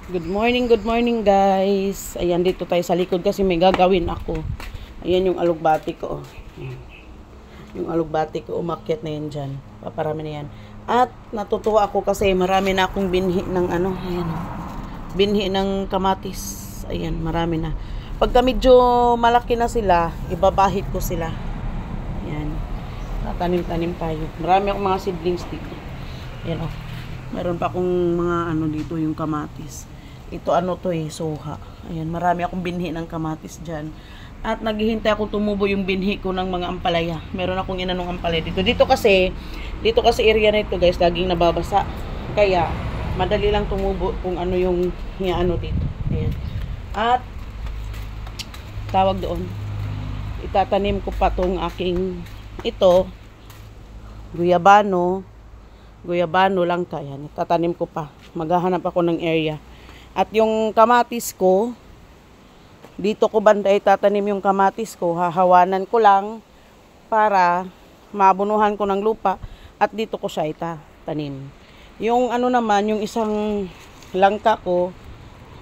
Good morning guys. Ayan, dito tayo sa likod kasi may gagawin ako. Ayan yung alugbati ko. Ayan. Yung alugbati ko, umakyat na yan dyan. Paparami na yan. At natutuwa ako kasi marami na akong binhi ng ano. Ayan. Binhi ng kamatis. Ayan, marami na. Pagka medyo malaki na sila, ibabahit ko sila. Ayan. Tatanim-tanim tayo. Marami akong mga seedlings dito. Ayan o. Meron pa akong mga ano dito, yung kamatis. Ito ano to soha. Ayan, marami akong binhi ng kamatis dyan. At naghihintay ako tumubo yung binhi ko ng mga ampalaya. Meron akong inanong ampalaya dito. Dito kasi area na ito guys, laging nababasa. Kaya, madali lang tumubo kung ano yung ano dito. Ayan. At, tawag doon, itatanim ko pa tong aking, ito, guyabano lang kaya. Itatanim ko pa. Maghahanap ako ng area. At yung kamatis ko, dito ko banda itatanim yung kamatis ko. Hahawanan ko lang para mabunuhan ko ng lupa at dito ko siya itatanim. Yung ano naman, yung isang langka ko,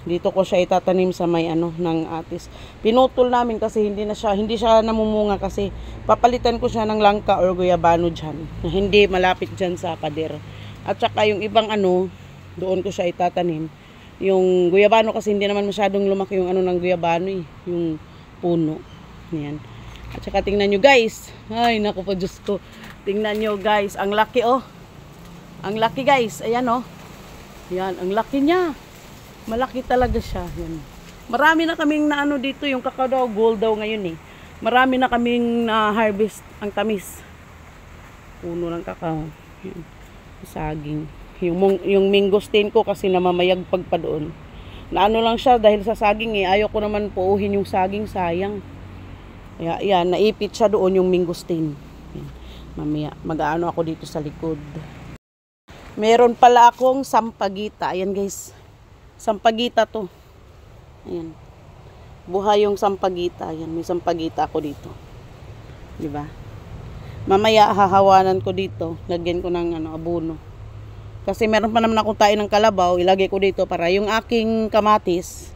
dito ko siya itatanim sa may ano ng atis. Pinutol namin kasi hindi siya namumunga kasi papalitan ko siya ng langka or guyabano dyan. Hindi malapit dyan sa pader. At saka yung ibang ano, doon ko siya itatanim. Yung guyabano kasi hindi naman masyadong lumaki yung ano ng guyabano yung puno. Yan. At saka tingnan nyo guys. Ay naku po Diyos ko. Tingnan nyo guys. Ang laki oh. Ang laki guys. Ayan oh. Yan. Ang laki niya. Malaki talaga siya. Yan. Marami na kaming na ano dito. Yung kakao daw. Gold daw ngayon Marami na kaming harvest. Ang tamis. Puno ng kakao. Yan. Saging. Yung mangosteen ko kasi namamayagpag pa doon. Na ano lang siya dahil sa saging ayaw ko naman puuhin yung saging, sayang. Kaya yan, naipit siya doon yung mangosteen. Mamaya, mag-aano ako dito sa likod. Meron pala akong sampagita. Ayan guys. Sampagita to. Ayan. Buhay yung sampagita. Ayan, may sampagita ako dito. Diba? Mamaya hahawanan ko dito. Lagyan ko ng ano, abono. Kasi meron pa naman akong tayo ng kalabaw, ilagay ko dito para yung aking kamatis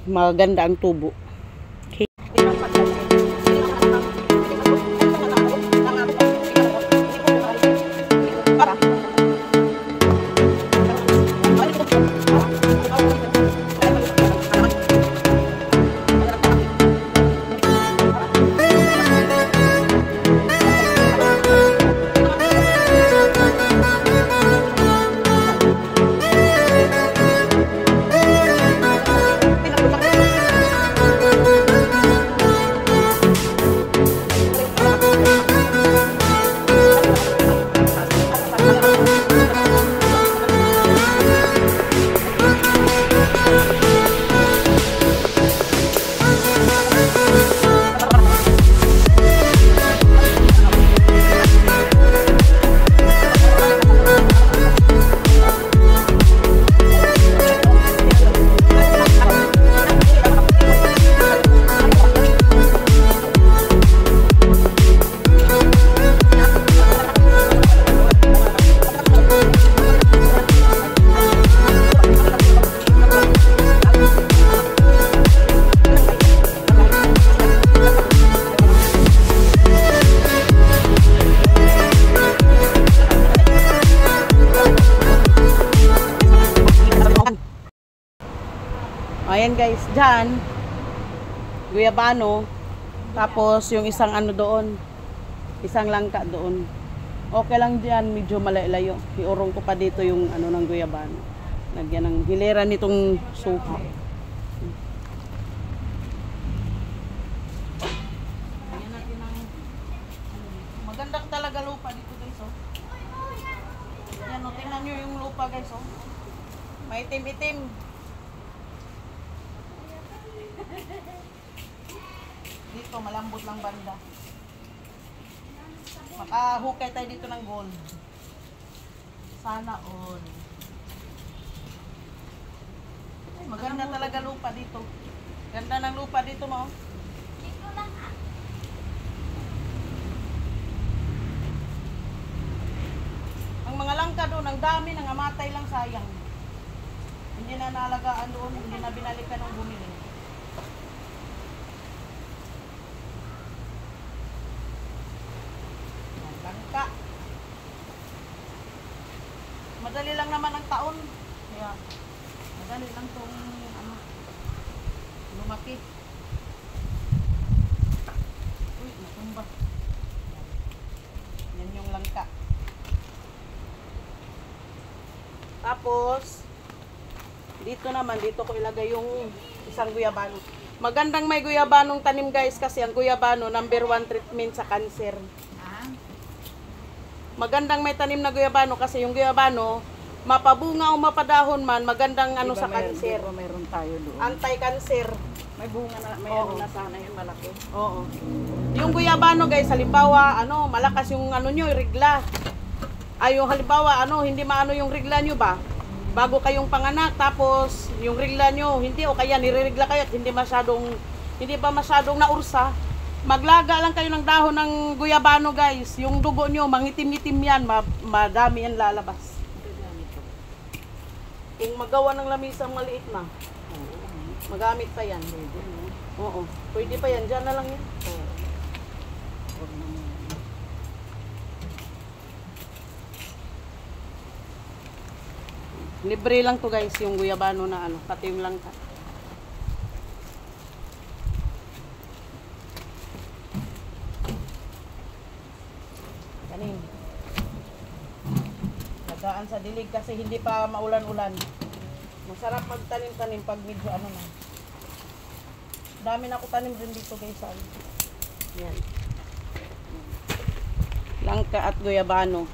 maganda ang tubo. Okay. Ayan guys, dyan guyabano, tapos yung isang ano doon, isang langka doon. Okay lang dyan, medyo malayo. Iurong ko pa dito yung ano ng guyabano. Lagyan ng hilera nitong suha. Ayan natin ang maganda talaga lupa dito guys Ayan tingnan nyo yung lupa guys May itim-itim. Dito malambot lang banda. Makahukay tayo dito ng gold. Sana all. Maganda talaga lupa dito. Ganda ng lupa dito mo. Ang mga langka doon, ang dami, nangamatay lang sayang. Hindi na na naalagaan doon, hindi na binalikan ng bumili. Langka. Madali lang naman ang taon. Kaya, madali lang itong lumaki. Uy, natumba. Yan yung langka. Tapos, dito naman, dito ko ilagay yung isang guyabano. Magandang may guyabanong tanim guys kasi ang guyabano, #1 treatment sa cancer. Magandang may tanim na guyabano kasi yung guyabano, mapabunga o mapadahon man, magandang ano sa cancer. Meron tayo doon. Anti-cancer. May bunga na, may ano na sana yung malaki. Oo. Yung guyabano guys, halimbawa, malakas yung nyo, regla. Ay, yung halimbawa, hindi maano yung regla nyo ba? Bago kayong panganak, tapos yung regla nyo, hindi, o kaya nireregla kayo at hindi ba masyadong naursa, maglaga lang kayo ng dahon ng guyabano guys. Yung dugo nyo, mangitim-itim yan, madami yan lalabas. Kung magawa ng lamisang maliit na, magamit pa yan. Oo, pwede pa yan, dyan na lang yan. Libre lang to guys, yung guyabano na katim lang ka. Kanin. Lagaan sa dilig kasi hindi pa maulan-ulan. Masarap magtanim-tanim pag medyo na. Dami na ako tanim din dito guys. Yan. Langka at guyabano.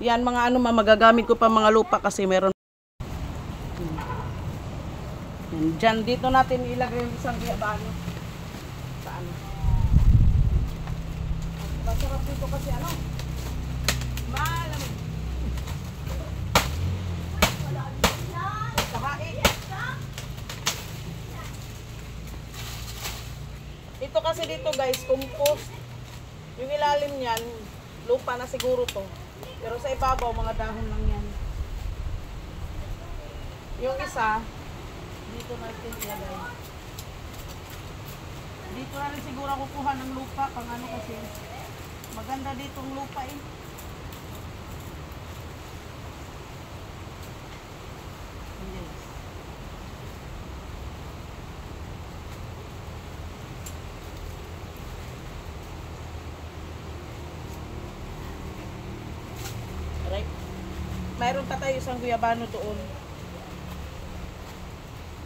Yan mga magagamit ko pa mga lupa kasi meron. Yan, dyan dito natin ilagay yung isang guyabano. Saan? Masarap dito kasi malamig. Ito kasi dito guys, compost. Yung ilalim niyan, lupa na siguro to. Pero sa ibabaw, mga dahon lang yan. Yung isa, dito natin ilagay. Dito na rin siguro kukuha ng lupa, pang kasi maganda ditong lupa eh. Yes. Right. Mayroon pa tayo isang guyabano doon.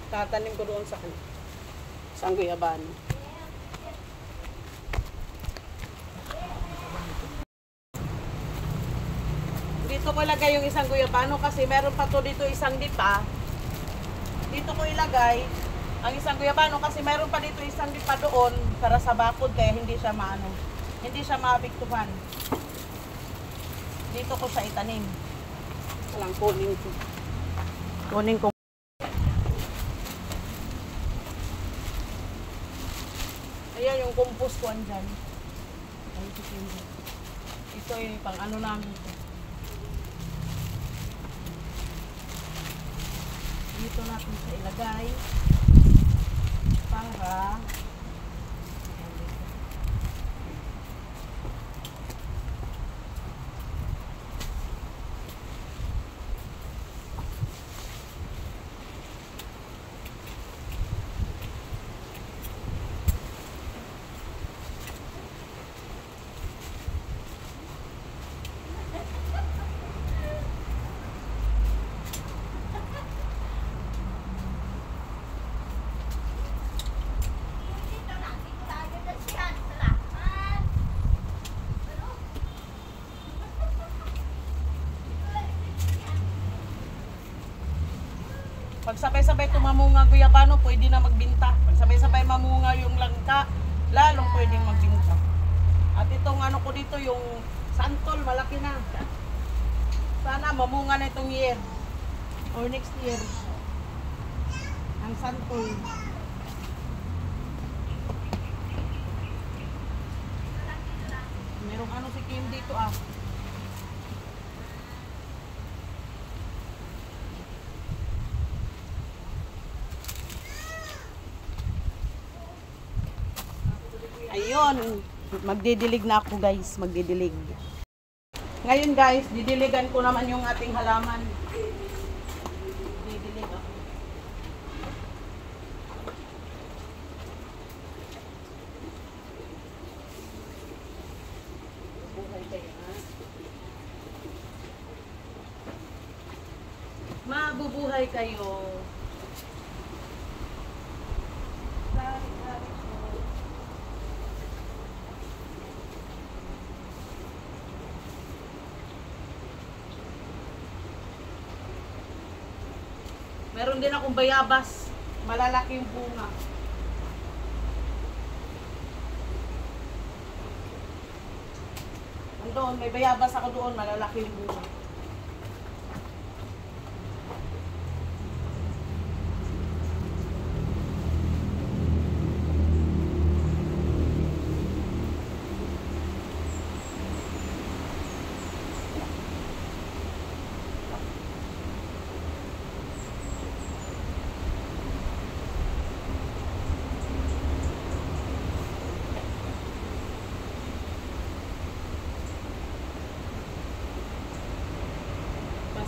Tatanim ko doon sa isang guyabano. Dito ko ilagay yung isang guyabano kasi meron pa to dito isang dipa. Dito ko ilagay ang isang guyabano kasi meron pa dito isang dipa doon para sa bakod kaya hindi siya hindi siya maapektuhan. Dito ko siya itanim. Walang kunin ko. Kunin ko. Ayan yung compost ko andyan. Ito yung pang namin ito. Dito natin siya ilagay para pag sabay-sabay tumamunga guyabano, pwede na magbinta. Pag sabay-sabay mamunga yung langka, lalong pwedeng magbinta. At itong ko dito, yung santol, malaki na. Sana mamunga na itong year. Or next year. Ang santol. Merong si Kim dito Ayun, magdidilig na ako guys, magdidilig. Ngayon guys, didiligan ko naman yung ating halaman. Didilig ako. Buhay kayo ha. Mabubuhay kayo. Meron din akong bayabas. Malalaki yung bunga. Andoon, may bayabas ako doon. Malalaki yung bunga.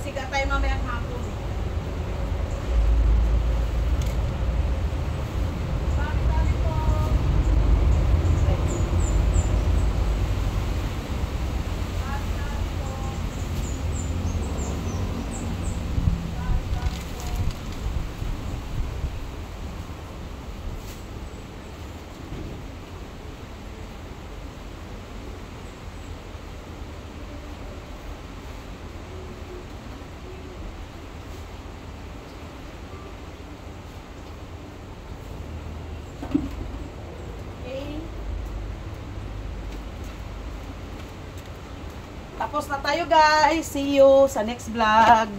Siga tayo mamayang hapon. Dami po. Tapos na tayo guys. See you sa next vlog.